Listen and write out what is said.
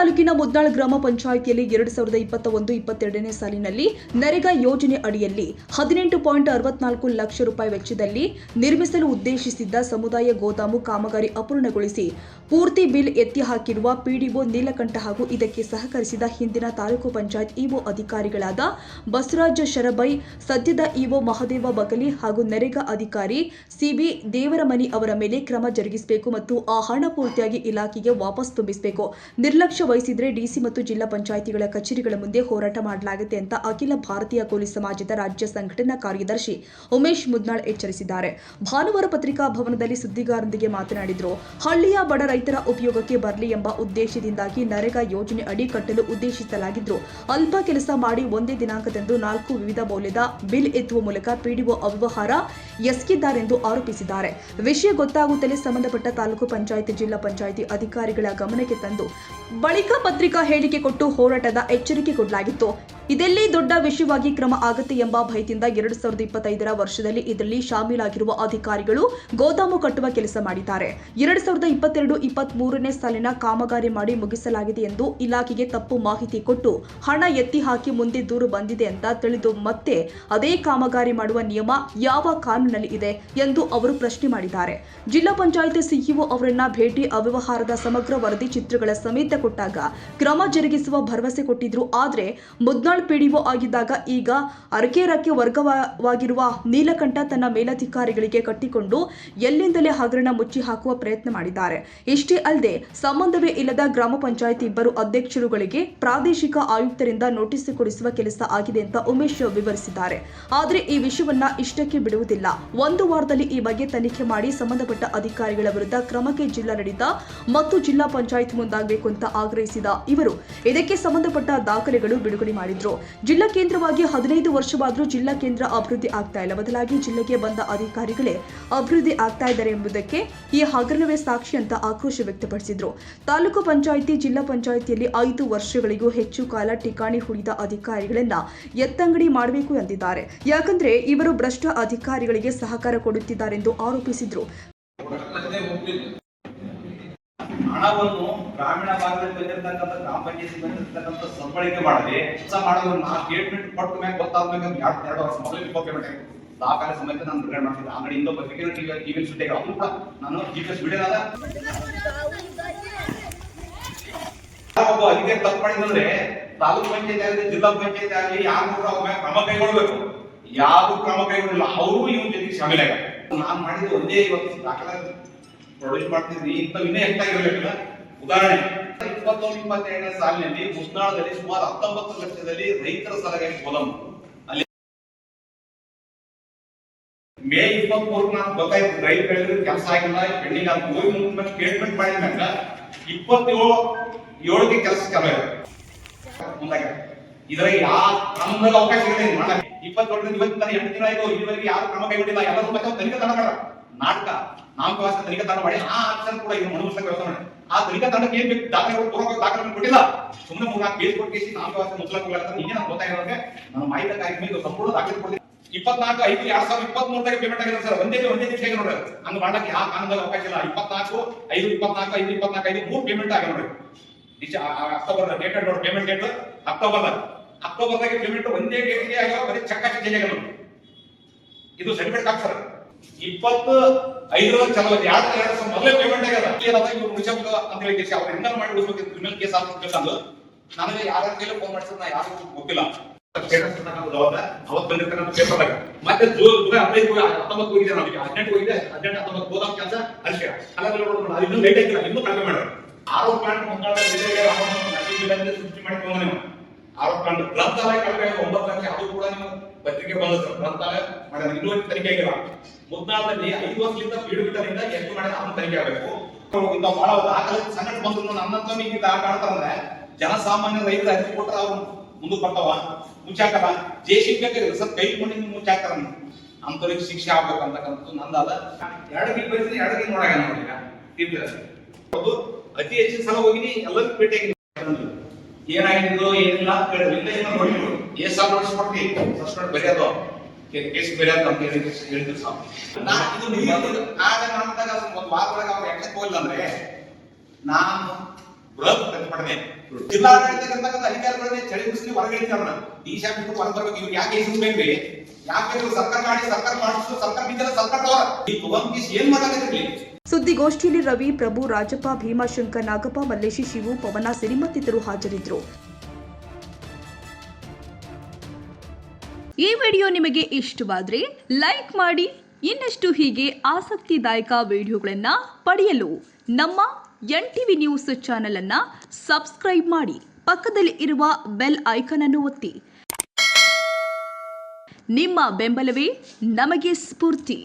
ತಾಲೂಕಿನ ಮುದ್ನಾಳ್ ಗ್ರಾಮ ಪಂಚಾಯಿತಿಯಲ್ಲಿ 2021-22ನೇ ಸಾಲಿನಲ್ಲಿ ನರೇಗಾ ಯೋಜನೆ ಅಡಿಯಲ್ಲಿ 18.64 ಲಕ್ಷ ರೂಪಾಯಿ ವೆಚ್ಚದಲ್ಲಿ ನಿರ್ಮಿಸಲು ಉದ್ದೇಶಿಸಿದ್ದ ಸಮುದಾಯ ಗೋದಾಮು ಕಾಮಗಾರಿ ಅಪೂರ್ಣಗೊಳಿಸಿ ಪೂರ್ತಿ ಬಿಲ್ ಎತ್ತಿ ಹಾಕಿರುವ ಪಿಡಿಒ ನೀಲಕಂಠ ಹಾಗೂ ಇದಕ್ಕೆ ಸಹಕರಿಸಿದ ಹಿಂದಿನ ತಾಲೂಕು ಪಂಚಾಯತ್ ಇಒ ಅಧಿಕಾರಿಗಳಾದ ಬಸವರಾಜ ಶರಬೈ, ಸದ್ಯದ ಇಒ ಮಹದೇವ ಬಗಲಿ ಹಾಗೂ ನರೇಗಾ ಅಧಿಕಾರಿ ಸಿಬಿ ದೇವರಮನಿ ಅವರ ಮೇಲೆ ಕ್ರಮ ಜರುಗಿಸಬೇಕು ಮತ್ತು ಆ ಹಣ ಪೂರ್ತಿಯಾಗಿ ಇಲಾಖೆಗೆ ವಾಪಸ್ ತುಂಬಿಸಬೇಕು. ನಿರ್ಲಕ್ಷ್ಯ ವಹಿಸಿದ್ರೆ ಡಿಸಿ ಮತ್ತು ಜಿಲ್ಲಾ ಪಂಚಾಯಿತಿಗಳ ಕಚೇರಿಗಳ ಮುಂದೆ ಹೋರಾಟ ಮಾಡಲಾಗುತ್ತೆ ಅಂತ ಅಖಿಲ ಭಾರತೀಯ ಕೂಲಿ ಸಮಾಜದ ರಾಜ್ಯ ಸಂಘಟನಾ ಕಾರ್ಯದರ್ಶಿ ಉಮೇಶ್ ಮುದ್ನಾಳ್ ಎಚ್ಚರಿಸಿದ್ದಾರೆ. ಭಾನುವಾರ ಪತ್ರಿಕಾ ಭವನದಲ್ಲಿ ಸುದ್ದಿಗಾರರೊಂದಿಗೆ ಮಾತನಾಡಿದರು. ಹಳ್ಳಿಯ ಬಡ ರೈತರ ಉಪಯೋಗಕ್ಕೆ ಬರಲಿ ಎಂಬ ಉದ್ದೇಶದಿಂದಾಗಿ ನರೇಗಾ ಯೋಜನೆ ಅಡಿ ಕಟ್ಟಲು ಉದ್ದೇಶಿಸಲಾಗಿದ್ದು, ಅಲ್ಪ ಕೆಲಸ ಮಾಡಿ ಒಂದೇ ದಿನಾಂಕದಂದು 4 ವಿವಿಧ ಮೌಲ್ಯದ ಬಿಲ್ ಎತ್ತುವ ಮೂಲಕ ಪಿಡಿಒ ಅವ್ಯವಹಾರ ಎಸಗಿದ್ದಾರೆಂದು ಆರೋಪಿಸಿದ್ದಾರೆ. ವಿಷಯ ಗೊತ್ತಾಗುತ್ತಲೇ ಸಂಬಂಧಪಟ್ಟ ತಾಲೂಕು ಪಂಚಾಯಿತಿ, ಜಿಲ್ಲಾ ಪಂಚಾಯಿತಿ ಅಧಿಕಾರಿಗಳ ಗಮನಕ್ಕೆ ತಂದು ಬಳಿಕ ಪತ್ರಿಕಾ ಹೇಳಿಕೆ ಕೊಟ್ಟು ಹೋರಾಟದ ಎಚ್ಚರಿಕೆ ಕೊಡಲಾಗಿತ್ತು. ಇದೆಲ್ಲಿ ದೊಡ್ಡ ವಿಷಯವಾಗಿ ಕ್ರಮ ಆಗುತ್ತೆ ಎಂಬ ಭಯದಿಂದ 2025ರ ವರ್ಷದಲ್ಲಿ ಇದರಲ್ಲಿ ಶಾಮೀಲಾಗಿರುವ ಅಧಿಕಾರಿಗಳು ಗೋದಾಮು ಕಟ್ಟುವ ಕೆಲಸ ಮಾಡಿದ್ದಾರೆ. 2022-23ನೇ ಸಾಲಿನ ಕಾಮಗಾರಿ ಮಾಡಿ ಮುಗಿಸಲಾಗಿದೆ ಎಂದು ಇಲಾಖೆಗೆ ತಪ್ಪು ಮಾಹಿತಿ ಕೊಟ್ಟು ಹಣ ಎತ್ತಿ ಹಾಕಿ ಮುಂದೆ ದೂರು ಬಂದಿದೆ ಅಂತ ತಿಳಿದು ಮತ್ತೆ ಅದೇ ಕಾಮಗಾರಿ ಮಾಡುವ ನಿಯಮ ಯಾವ ಕಾನೂನಲ್ಲಿ ಇದೆ ಎಂದು ಅವರು ಪ್ರಶ್ನೆ ಮಾಡಿದ್ದಾರೆ. ಜಿಲ್ಲಾ ಪಂಚಾಯತ್ ಸಿಇಒ ಅವರನ್ನ ಭೇಟಿ ಅವ್ಯವಹಾರದ ಸಮಗ್ರ ವರದಿ ಚಿತ್ರಗಳ ಸಮೇತ ಕೊಟ್ಟಾಗ ಕ್ರಮ ಜರುಗಿಸುವ ಭರವಸೆ ಕೊಟ್ಟಿದ್ರು. ಆದರೆ ಮುದ್ನಾಳ್ ಪಿಡಿಒ ಆಗಿದ್ದಾಗ ಈಗ ಅರಕೇರಕ್ಕೆ ವರ್ಗವಾಗಿರುವ ನೀಲಕಂಠ ತನ್ನ ಮೇಲಧಿಕಾರಿಗಳಿಗೆ ಕಟ್ಟಿಕೊಂಡು ಎಲ್ಲಿಂದಲೇ ಹಗರಣ ಮುಚ್ಚಿ ಹಾಕುವ ಪ್ರಯತ್ನ ಮಾಡಿದ್ದಾರೆ. ಇಷ್ಟೇ ಅಲ್ಲದೆ ಸಂಬಂಧವೇ ಇಲ್ಲದ ಗ್ರಾಮ ಪಂಚಾಯತ್ ಇಬ್ಬರು ಅಧ್ಯಕ್ಷರುಗಳಿಗೆ ಪ್ರಾದೇಶಿಕ ಆಯುಕ್ತರಿಂದ ನೋಟಿಸ್ ಕೊಡಿಸುವ ಕೆಲಸ ಆಗಿದೆ ಅಂತ ಉಮೇಶ್ ವಿವರಿಸಿದ್ದಾರೆ. ಆದರೆ ಈ ವಿಷಯವನ್ನ ಇಷ್ಟಕ್ಕೆ ಬಿಡುವುದಿಲ್ಲ. 1 ವಾರದಲ್ಲಿ ಈ ಬಗ್ಗೆ ತನಿಖೆ ಮಾಡಿ ಸಂಬಂಧಪಟ್ಟ ಅಧಿಕಾರಿಗಳ ವಿರುದ್ಧ ಕ್ರಮಕ್ಕೆ ಜಿಲ್ಲಾಡಳಿತ ಮತ್ತು ಜಿಲ್ಲಾ ಪಂಚಾಯತ್ ಮುಂದಾಗಬೇಕು ಅಂತ ಆಗ್ರಹಿಸಿದ ಇವರು ಇದಕ್ಕೆ ಸಂಬಂಧಪಟ್ಟ ದಾಖಲೆಗಳು ಬಿಡುಗಡೆ ಮಾಡಿದ್ರು. ಜಿಲ್ಲಾ ಕೇಂದ್ರವಾಗಿ 15 ವರ್ಷವಾದರೂ ಜಿಲ್ಲಾ ಕೇಂದ್ರ ಅಭಿವೃದ್ಧಿ ಆಗ್ತಾ ಇಲ್ಲ, ಬದಲಾಗಿ ಜಿಲ್ಲೆಗೆ ಬಂದ ಅಧಿಕಾರಿಗಳೇ ಅಭಿವೃದ್ಧಿ ಆಗ್ತಾ ಇದ್ದಾರೆ ಎಂಬುದಕ್ಕೆ ಈ ಹಗರಣವೇ ಸಾಕ್ಷಿ ಅಂತ ಆಕ್ರೋಶ ವ್ಯಕ್ತಪಡಿಸಿದ್ರು. ತಾಲೂಕು ಪಂಚಾಯಿತಿ, ಜಿಲ್ಲಾ ಪಂಚಾಯಿತಿಯಲ್ಲಿ 5 ವರ್ಷಗಳಿಗೂ ಹೆಚ್ಚು ಕಾಲ ಠಿಕಾಣಿ ಹೂಡಿದ ಅಧಿಕಾರಿಗಳನ್ನ ಎತ್ತಂಗಡಿ ಮಾಡಬೇಕು ಎಂದಿದ್ದಾರೆ. ಯಾಕಂದ್ರೆ ಇವರು ಭ್ರಷ್ಟ ಅಧಿಕಾರಿಗಳಿಗೆ ಸಹಕಾರ ಕೊಡುತ್ತಿದ್ದಾರೆಂದು ಆರೋಪಿಸಿದ್ರು. ಹಣವನ್ನು ಗ್ರಾಮೀಣ ಭಾಗದಲ್ಲಿ ಬಂದಿರತಕ್ಕಂಥ ಗ್ರಾಮ ಪಂಚಾಯತಿ ಬಂದಿರತಕ್ಕಂಥ ಸದ್ಬಳಕೆ ಮಾಡದೆ ಕೆಲಸ ಮಾಡೋದನ್ನ ಸ್ಟೇಟ್ಮೆಂಟ್ ಕೊಟ್ಟ ಮೇಲೆ ಗೊತ್ತಾದ್ಮೇಲೆ 2 ವರ್ಷ ಮೊದಲೇ ಪೇಮೆಂಟ್ ಆಗಿದೆ. ದಾಖಲೆ ಸಮೇತ ನಾನು ಬಿಡುಗಡೆ ಮಾಡ್ತಿದ್ದೆ. ಆಲ್ರೆಡಿ ಇಂದೋ ಪತ್ರಿಕೆ ಟಿವಿ ಸುದ್ದಿಗಳು ಅದು ಕೂಡ ನಾನು ಜಿಪಿಎಸ್ ಬಿಡೋದಾದ ಒಬ್ಬ ಅಧಿಕಾರಿ ತಪ್ಪು ಮಾಡಿದ್ರೆ ತಾಲೂಕು ಪಂಚಾಯತಿ ಆಗಲಿ ಜಿಲ್ಲಾ ಪಂಚಾಯತಿ ಆಗಲಿ ಯಾರು ಕೂಡ ಅವ್ರ ಕ್ರಮ ಕೈಗೊಳ್ಳಬೇಕು. ಯಾರು ಕ್ರಮ ಕೈಗೊಳ್ಳಿಲ್ಲ, ಅವರು ಇವನ್ ಜೊತೆಗೆ ಶಾಮೀಲಾಗ. ನಾನು ಮಾಡಿದ್ದು ಒಂದೇ ಇವತ್ತು ದಾಖಲೆ ಪ್ರೊಡ್ಯೂಸ್ ಮಾಡ್ತಿದ್ವಿ. ಇಂಥವು ಇನ್ನೇ ಹೆಚ್ಚಾಗಿರ್ಬೇಕಿಲ್ಲ. ಉದಾಹರಣೆ 21-22ನೇ ಸಾಲಿನಲ್ಲಿ ಮುಸ್ನಾಳದಲ್ಲಿ ಸುಮಾರು 19 ಲಕ್ಷದಲ್ಲಿ ರೈತರ ಸಲಗಾಗಿ ಗೋದಾಮು. ಅಲ್ಲಿ ಮೇ 23 ನಾನು ಗೊತ್ತಾಯ್ತು ರೈತರು ಕೆಲಸ ಆಗಿಲ್ಲ, ಪೆಂಡಿಂಗ್ ಆಗಿ ಹೋಗಿ ಸ್ಟೇಟ್ಮೆಂಟ್ ಮಾಡಿದಾಗ 27ಗೆ ಕೆಲಸ ಚಾಲು ಮುಂದಾಗಿ ಇದ್ರಾಗ ಯಾವ ಕಾನೂನಲ್ಲಿ ಅವಕಾಶ ಇದೆ ಮಾಡಕ್ಕೆ. 27ರಿಂದ ಇವತ್ತು 8 ದಿನ ಆಯ್ತು, ಇದುವರೆಗೆ ಯಾರು ಕ್ರಮ ಕೈಗೊಂಡಿಲ್ಲ. ಎಲ್ಲರೂ ಮತ್ತೆ ತನಿಖೆ ತಂಡ ಮಾಡ ನಾಟಕ ನಾಮಕವಾಸ ತನಿಖಾ ತಂಡ ಮಾಡಿ ಆ ಆಫೀಸರ್ ಕೂಡ ಈಗ ಮನವೊಲಿಸಕ್ಕೆ ವ್ಯವಸ್ಥೆ ಮಾಡಿ ಆ ತನಿಖಾ ತಂಡಕ್ಕೆ ಏನ್ ಬೇಕು ದಾಖಲೆಗಳು ದಾಖಲೆಗಳು ಕೊಟ್ಟಿಲ್ಲ. ಸುಮ್ಮನೆ 3-4 ಕೇಸ್ ಕೊಟ್ಟು ನಾಮಕವಾಸ ಮುಚ್ಚಲಕ್ಕೆ ಹೋಗ್ಲಾಕ ಈಗ ನಾನು ಗೊತ್ತಾಗಿರೋಕೆ ನಾನು ಮಾಹಿತಿ ಕಾರ್ಯಕ್ರಮ ಸಂಪೂರ್ಣ ದಾಖಲೆ ಕೊಡ್ತೀನಿ. 24/5/2023 ಪೇಮೆಂಟ್ ಆಗಿದೆ ಸರ್. ಒಂದೇ ದಿವಸ ಆಗಿ ನೋಡ್ರಿ. ಹಂಗ ಮಾಡಕ್ಕೆ ಯಾವ ಕಾನೂನಲ್ಲಿ ಅವಕಾಶ ಇಲ್ಲ. 24/5/24 3 ಪೇಮೆಂಟ್ ಆಗಿ ನೋಡ್ರಿ. ಅಕ್ಟೋಬರ್ ಡೇಟ್ ನೋಡಿ, ಪೇಮೆಂಟ್ ಡೇಟ್ ಅಕ್ಟೋಬರ್ದಾಗ ಪೇಮೆಂಟ್ ಒಂದೇ ಡೇಟ್ಗೆ ಆಗ್ಯಾವ. ಬರೀ ಚೆಕ್ ಹಾಕಿ ಚೇಂಜ್ ಆಗ್ಯಾವ. ಇದು ಸರ್ಟಿಫಿಕೇಟ್ ಹಾಕಿ ಸರ್ 25 ಚಲೋ 2 ಮೊದಲೇ ಪೇಮೆಂಟ್ ಆಗ್ಯದ. ಇವ್ರು ಉಳಿಸಬೇಕು ಅಂತ ಹೇಳಿ ಅವ್ರು ಹೆಂಗಾರು ಮಾಡಿ ಉಳಿಸ್ಬೇಕು. ಕ್ರಿಮಿನಲ್ ಕೇಸ್ ಹಾಕ್ಬೇಕಂದು ನನಗೆ ಯಾರ ಕೈಲಿ ಫೋನ್ ಮಾಡಿಸಿದ್ರೆ ನಾ ಯಾರು ಗೊತ್ತಿಲ್ಲ. ಅವತ್ತು ಬಂದಿರ್ತಕ್ಕಂಥ ಪೇಪರ್ದಾಗ ಮತ್ತೆ ಜುಲೈ 19 ಹೋಗಿದೆ. ನಾವು 18 ಹೋಗಿದೆ. 18-19 ಗೋದಾಮ್ ಕೆಲಸ ಅಷ್ಟೇ. ಹಾಗಾದ್ರೆ ಅದು ಇನ್ನೂ ಲೇಟ್ ಆಗಿಲ್ಲ, ಇನ್ನೂ ಕಡಿಮೆ ಮಾಡೋದು. ಆರೋಪ ಪ್ಲಾಂಟ್ ಸೃಷ್ಟಿ ಮಾಡಿ ತಗೊಂಡ ನೀವು ಆರೋಪ ಪ್ಲಾಂಟ್ ಗ್ರಂಥಾಲಯ ಕಡಿಮೆ 9 ಲಕ್ಷ. ಅದು ಕೂಡ ನೀವು ಪತ್ರಿಕೆ ಬಂದ ಗ್ರಂಥಾಲಯ ಮಾಡಿದ ಇನ್ನೂ ತನಿಖೆ ಆಗಿಲ್ಲ. ಮುದ್ನಾಳದಲ್ಲಿ 5 ವರ್ಷದಿಂದ ಬೀಡುಬಿಟ್ಟರಿಂದ ಎಷ್ಟು ಮಾಡಿದ ಅದನ್ನು ತನಿಖೆ ಆಗಬೇಕು. ಇಂಥ ಬಹಳ ದಾಖಲೆ ಸಂಘಟ ಬಂದ್ರು ನನ್ನಂತ ಈಗ ಕಾಣ್ತಾರಂದ್ರೆ ಜನಸಾಮಾನ್ಯ ರೈತರ ಅರ್ಜಿ ಕೊಟ್ಟರೆ ಅವ್ರು ಮುಂದಕ್ಕೆ ಬರ್ತಾವ ಮುಚ್ಚಾಕಲ್ಲ. ಜೇಸಿ ಬೇಕಾಗಿಲ್ಲ ಸರ್, ಕೈ ಕೊಂಡು ಮುಚ್ಚಾಕ್ತಾರ. ಅಂತವ್ರಿಗೆ ಶಿಕ್ಷೆ ಆಗ್ಬೇಕಂತಕ್ಕಂಥದ್ದು ನಂದಾದ. 2 ಗಿಲ್ ಬಯಸಿದ್ರೆ 2 ಗಿಲ್ ನೋಡಾಗ ನೋಡಿ ಅತಿ ಹೆಚ್ಚಿನ ಸಲ ಹೋಗಿನಿ, ಎಲ್ಲರಿಗೂ ಭೇಟಿಯಾಗಿ ಏನಾಗಿದ್ದು ಏನಿಲ್ಲ ನೋಡಿದ್ರು. ಏನ್ ಸಾಲ ನೋಡಿಸ್ಕೊಡ್ತಿ ಸಸ್ಪೆಂಡ್ ಬರೆಯೋದು ಕೇಸ್ ಬರೆಯೋದು ಅಂತ ಹೇಳಿದ್ರು ಸಾಕು. ಇದು ಆಗ ನಮ್ದಾಗ 1 ವಾರ ಒಳಗೆ ಅವ್ರು ಎಕ್ಸೆಪ್ಟ್ ಹೋಗಿಲ್ಲ ಅಂದ್ರೆ ನಾನು ಬೃಹತ್ ಪ್ರತಿಭಟನೆ. ಜಿಲ್ಲಾಡಳಿತಕ್ಕಂತ ಅಧಿಕಾರಿಗಳನ್ನೇ ಚಳಿ ಬಿಸಿಲು ಹೊರಗಿಳಿಸಿ ಅವ್ರನ್ನ ಈ ಶಾಖೆ ಹೊರಗೆ ಬರ್ಬೇಕು. ಇವ್ರು ಯಾಕೆ ಬೇಕ್ರಿ? ಯಾಕೆ ಸರ್ಕಾರ ಮಾಡಿ ಸರ್ಕಾರ ಮಾಡಿಸು ಸರ್ಕಾರ ಬಿದ್ದರೆ ಸರ್ಕಾರದವರ ಈ ಭಗವಂತ ಏನ್ ಮಾಡಾಕತ್ತೀರಿ? ಸುದ್ದಿಗೋಷ್ಠಿಯಲ್ಲಿ ರವಿ, ಪ್ರಭು, ರಾಜಪ್ಪ, ಭೀಮಾಶಂಕರ್, ನಾಗಪ್ಪ, ಮಲ್ಲೇಶಿ, ಶಿವು, ಪವನ ಸಿರಿ ಮತ್ತಿತರರು ಹಾಜರಿದ್ದರು. ಈ ವಿಡಿಯೋ ನಿಮಗೆ ಇಷ್ಟವಾದರೆ ಲೈಕ್ ಮಾಡಿ. ಇನ್ನಷ್ಟು ಹೀಗೆ ಆಸಕ್ತಿದಾಯಕ ವಿಡಿಯೋಗಳನ್ನು ಪಡೆಯಲು ನಮ್ಮ NTV ನ್ಯೂಸ್ ಚಾನೆಲ್ ಅನ್ನು ಸಬ್ಸ್ಕ್ರೈಬ್ ಮಾಡಿ. ಪಕ್ಕದಲ್ಲಿ ಇರುವ ಬೆಲ್ ಐಕಾನ್ ಅನ್ನು ಒತ್ತಿ. ನಿಮ್ಮ ಬೆಂಬಲವೇ ನಮಗೆ ಸ್ಫೂರ್ತಿ.